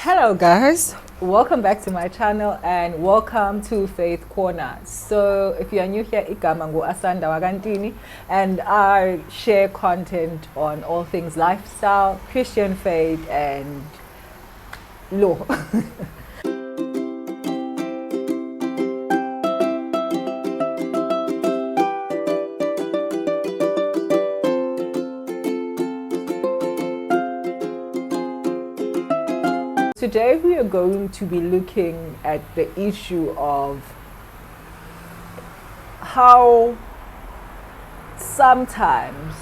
Hello guys, welcome back to my channel and welcome to Faith Corner. So if you are new here, igama ngu AsandaNtini and I share content on all things lifestyle, Christian faith and law. Today we are going to be looking at the issue of how sometimes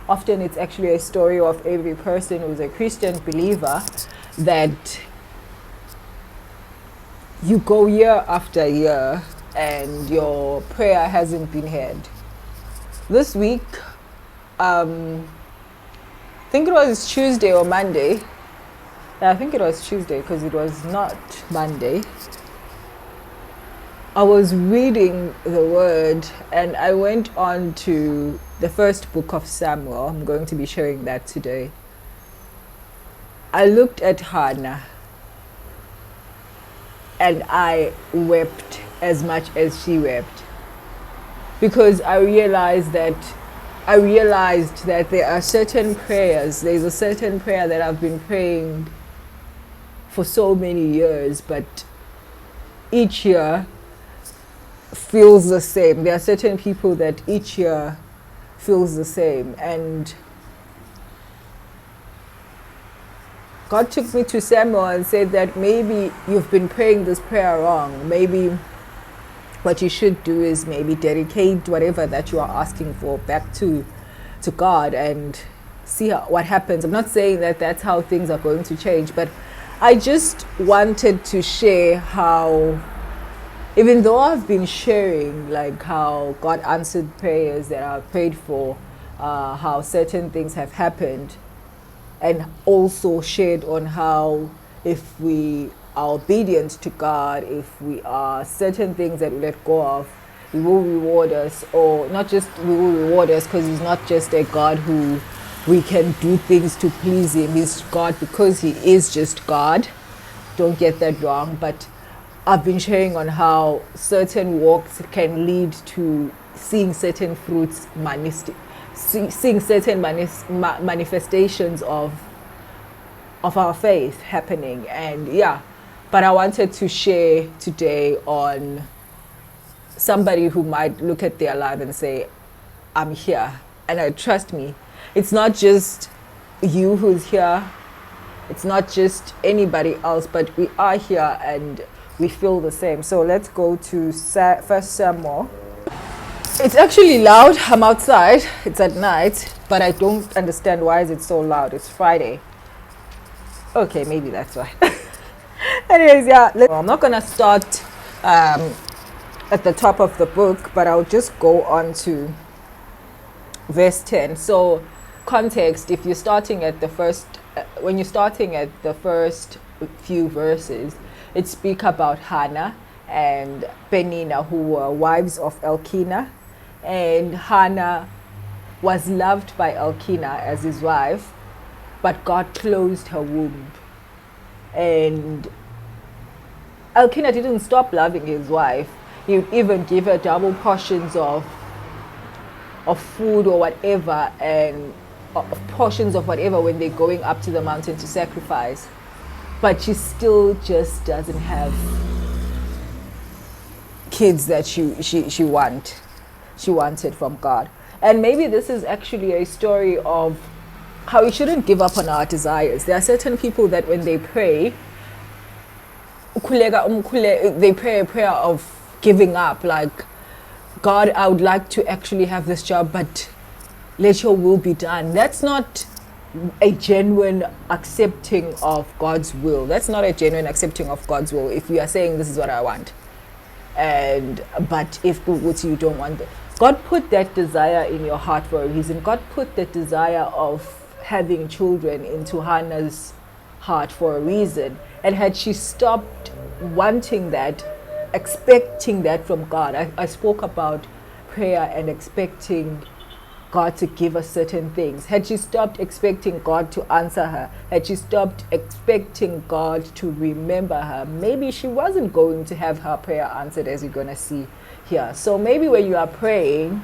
often it's actually a story of every person who's a Christian believer, that you go year after year and your prayer hasn't been heard. This week, I think it was Tuesday or Monday. Yeah, I think it was Tuesday because it was not Monday. I was reading the word and I went on to the first book of Samuel. I'm going to be sharing that today. I looked at Hannah and I wept as much as she wept, because I realized that there are certain prayers. There's a certain prayer that I've been praying for so many years, but each year feels the same. There are certain people that each year feels the same. And God took me to Samuel and said that maybe you've been praying this prayer wrong. Maybe what you should do is maybe dedicate whatever that you are asking for back to God and see what happens. I'm not saying that that's how things are going to change, but I just wanted to share how, even though I've been sharing like how God answered prayers that I've prayed for, how certain things have happened, and also shared on how if we are obedient to God, if we are certain things that we let go of, He will reward us. Or not just we will reward us, because He's not just a God who we can do things to please Him. He's God because He is just God. Don't get that wrong. But I've been sharing on how certain walks can lead to seeing certain fruits, seeing certain manifestations of our faith happening. And yeah, but I wanted to share today on somebody who might look at their life and say, I'm here. And trust me, it's not just you who's here. It's not just anybody else, but we are here and we feel the same. So let's go to First Samuel. It's actually loud. I'm outside. It's at night, but I don't understand why is it so loud. It's Friday. Okay, maybe that's why. Anyways, yeah, I'm not gonna start at the top of the book, but I'll just go on to verse 10. So context, if you're starting at the first, when you're starting at the first few verses, it speaks about Hannah and Penina, who were wives of Elkanah, and Hannah was loved by Elkanah as his wife, but God closed her womb. And Elkanah didn't stop loving his wife. He would even give her double portions of food or whatever, and portions of whatever when they're going up to the mountain to sacrifice. But she still just doesn't have kids that she wanted from God. And maybe this is actually a story of how we shouldn't give up on our desires. There are certain people that when they pray, they pray a prayer of giving up, like, God, I would like to actually have this job, but let your will be done. That's not a genuine accepting of God's will. That's not a genuine accepting of God's will. If you are saying this is what I want, but if you don't want it, God put that desire in your heart for a reason. God put that desire of having children into Hannah's heart for a reason. And had she stopped wanting that, expecting that from God, I spoke about prayer and expecting God to give us certain things? Had she stopped expecting God to answer her? Had she stopped expecting God to remember her? Maybe she wasn't going to have her prayer answered, as you're going to see here. So maybe when you are praying,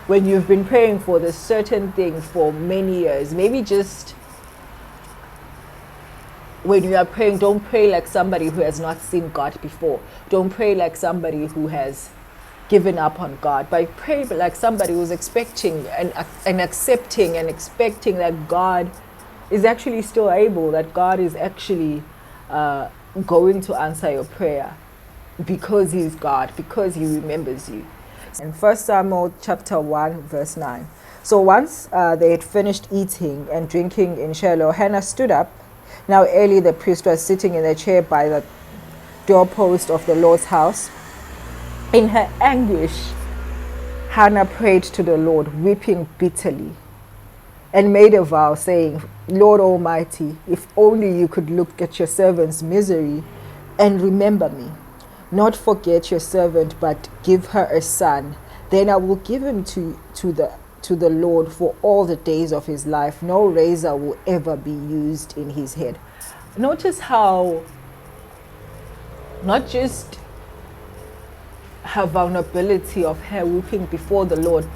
when you've been praying for this certain thing for many years, maybe just when you are praying, don't pray like somebody who has not seen God before. Don't pray like somebody who has given up on God, but pray like somebody who's expecting and accepting and expecting that God is actually still able, that God is actually going to answer your prayer because He's God, because He remembers you. In 1 Samuel chapter 1 verse 9. So once they had finished eating and drinking in Shiloh, Hannah stood up. Now Eli the priest was sitting in a chair by the doorpost of the Lord's house. In her anguish, Hannah prayed to the Lord, weeping bitterly, and made a vow, saying, Lord Almighty, if only you could look at your servant's misery and remember me. Not forget your servant, but give her a son. Then I will give him to the Lord for all the days of his life. No razor will ever be used in his head. Notice how not just her vulnerability of her weeping before the Lord,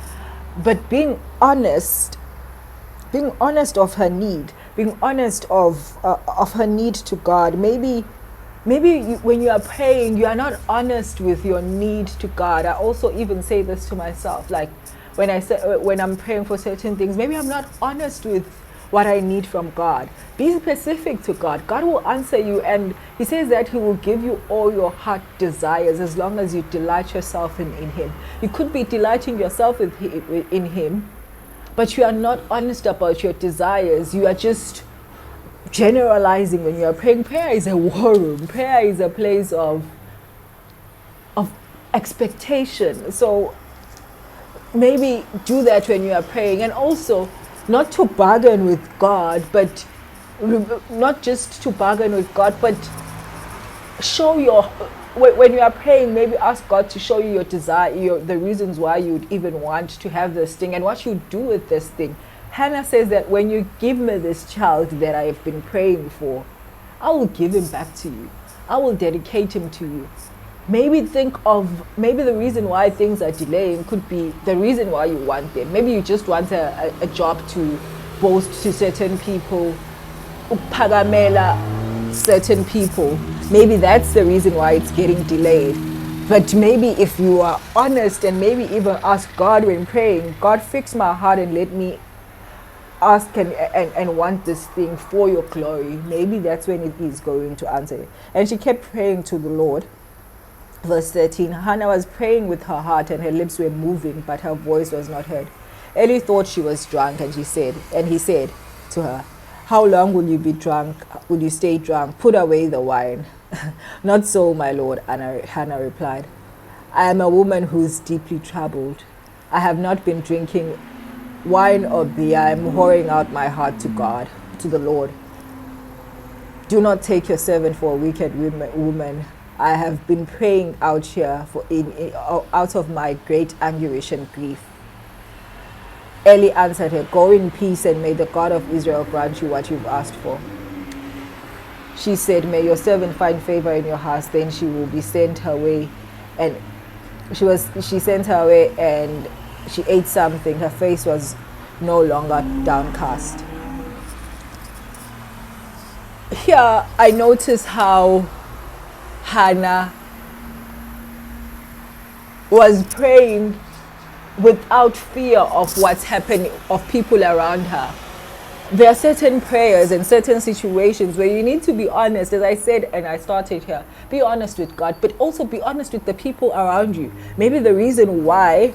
but being honest of her need, being honest of her need to God. Maybe when you are praying, you are not honest with your need to God. I also even say this to myself, like when I'm praying for certain things, maybe I'm not honest with what I need from God. Be specific to God. God will answer you, and He says that He will give you all your heart desires as long as you delight yourself in Him. You could be delighting yourself in Him, but you are not honest about your desires. You are just generalizing when you are praying. Prayer is a war room. Prayer is a place of expectation. So maybe do that when you are praying, and also not to bargain with God, but not just to bargain with God, but show when you are praying, maybe ask God to show you your desire, the reasons why you would even want to have this thing and what you do with this thing. Hannah says that when you give me this child that I have been praying for, I will give him back to you. I will dedicate him to you. Maybe the reason why things are delaying could be the reason why you want them. Maybe you just want a job to boast to certain people, uphakamela certain people. Maybe that's the reason why it's getting delayed. But maybe if you are honest and maybe even ask God when praying, God, fix my heart and let me ask and want this thing for your glory. Maybe that's when it is going to answer it. And she kept praying to the Lord. Verse 13, Hannah was praying with her heart and her lips were moving, but her voice was not heard. Eli thought she was drunk, and he said to her, how long will you be drunk? Will you stay drunk? Put away the wine. Not so, my lord, Hannah replied. I am a woman who is deeply troubled. I have not been drinking wine or beer. I am pouring out my heart to God, to the Lord. Do not take your servant for a wicked woman. I have been praying out here out of my great anguish and grief. Eli answered her, go in peace, and may the God of Israel grant you what you've asked for. She said, may your servant find favor in your house. Then she will be sent her way. And she sent her away, and she ate something. Her face was no longer downcast. Here I notice how Hannah was praying without fear of what's happening, of people around her. There are certain prayers and certain situations where you need to be honest, as I said, and I started here. Be honest with God, but also be honest with the people around you. Maybe the reason why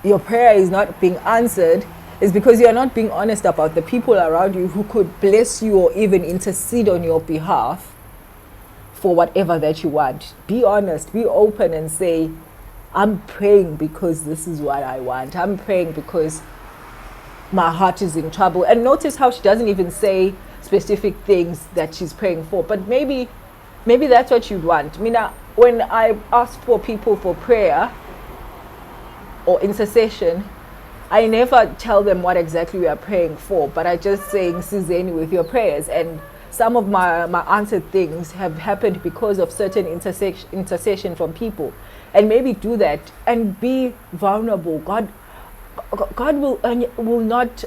your prayer is not being answered is because you are not being honest about the people around you who could bless you or even intercede on your behalf for whatever that you want. Be honest, be open, and say, I'm praying because this is what I want. I'm praying because my heart is in trouble. And notice how she doesn't even say specific things that she's praying for, but maybe that's what you'd want. I mean, when I ask for people for prayer or intercession, I never tell them what exactly we are praying for, but I just saying, Sizeni with your prayers. And some of my answered things have happened because of certain intercession from people. And maybe do that and be vulnerable. God will not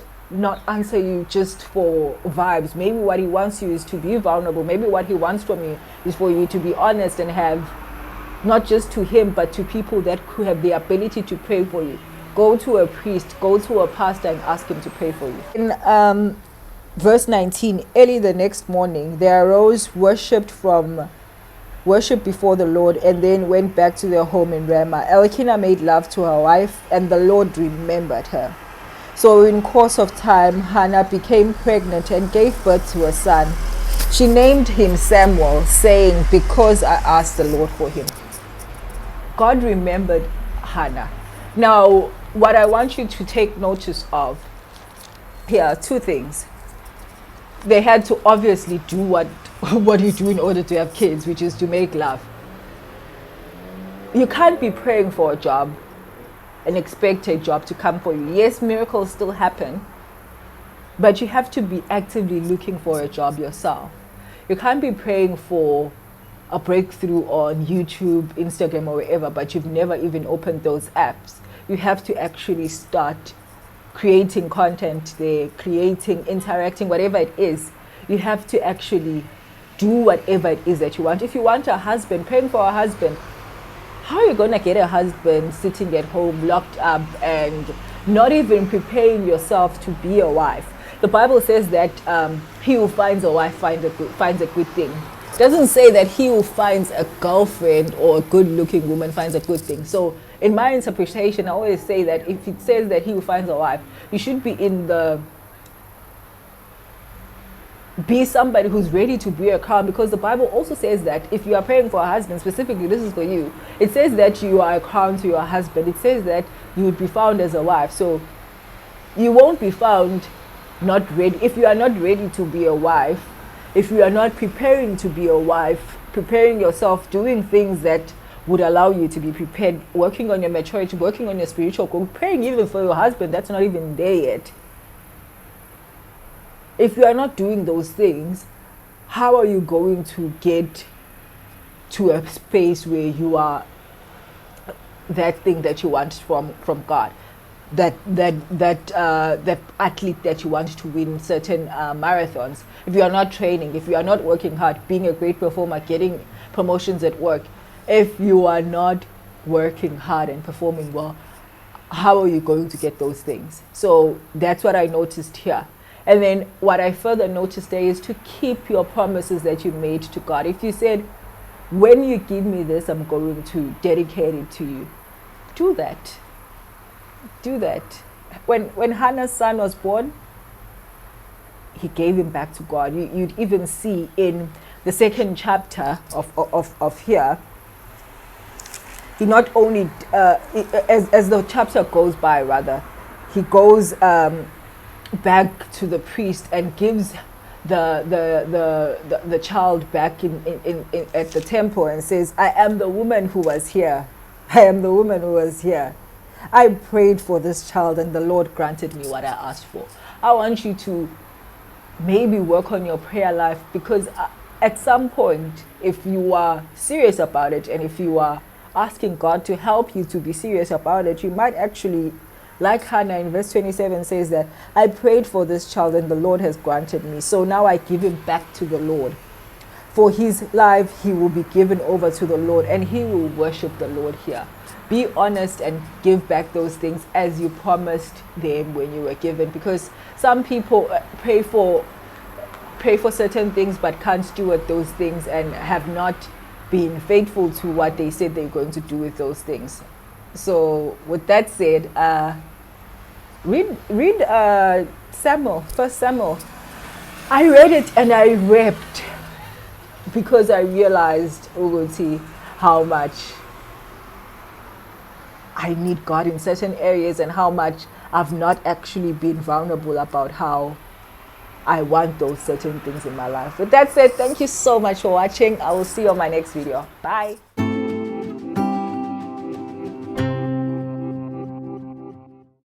answer you just for vibes. Maybe what he wants you is to be vulnerable. Maybe what he wants from you is for you to be honest and have, not just to him, but to people that could have the ability to pray for you. Go to a priest, go to a pastor and ask him to pray for you. In verse 19, early the next morning, they arose, worshipped before the Lord, and then went back to their home in Ramah. Elkanah made love to her wife, and the Lord remembered her. So in course of time, Hannah became pregnant and gave birth to a son. She named him Samuel, saying, because I asked the Lord for him. God remembered Hannah. Now, what I want you to take notice of here are two things. They had to obviously do what you do in order to have kids, which is to make love. You can't be praying for a job and expect a job to come for you. Yes, miracles still happen, but you have to be actively looking for a job yourself. You can't be praying for a breakthrough on YouTube, Instagram, or wherever, but you've never even opened those apps. You have to actually start creating content there, interacting, whatever it is. You have to actually do whatever it is that you want. If you want a husband, praying for a husband, how are you going to get a husband sitting at home, locked up, and not even preparing yourself to be a wife? The Bible says that he who finds a wife finds a good thing. It doesn't say that he who finds a girlfriend or a good-looking woman finds a good thing. So in my interpretation, I always say that if it says that he who finds a wife, you should be somebody who's ready to be a crown, because the Bible also says that if you are praying for a husband, specifically this is for you, it says that you are a crown to your husband. It says that you would be found as a wife. So you won't be found not ready. If you are not ready to be a wife, if you are not preparing to be a wife, preparing yourself, doing things that would allow you to be prepared, working on your maturity, working on your spiritual growth, praying even for your husband that's not even there yet. If you are not doing those things, how are you going to get to a space where you are that thing that you want from God? That athlete that you want to win certain marathons. If you are not training, if you are not working hard, being a great performer, getting promotions at work, if you are not working hard and performing well, how are you going to get those things? So that's what I noticed here. And then what I further noticed there is to keep your promises that you made to God. If you said, when you give me this, I'm going to dedicate it to you, do that. Do that. When Hannah's son was born, he gave him back to God. You'd even see in the second chapter of here, he not only, as the chapter goes by, rather, he goes back to the priest and gives the child back in at the temple and says, I am the woman who was here. I am the woman who was here. I prayed for this child and the Lord granted me what I asked for. I want you to maybe work on your prayer life, because at some point, if you are serious about it and if you are asking God to help you to be serious about it, you might actually, like Hannah in verse 27 says that, I prayed for this child and the Lord has granted me. So now I give him back to the Lord. For his life, he will be given over to the Lord and he will worship the Lord here. Be honest and give back those things as you promised them when you were given, because some people pray for certain things but can't steward those things and have not been faithful to what they said they're going to do with those things. So with that said, read Samuel, 1 Samuel. I read it and I wept because I realized, Uguti, how much I need God in certain areas and how much I've not actually been vulnerable about how I want those certain things in my life. With that said, thank you so much for watching. I will see you on my next video. Bye.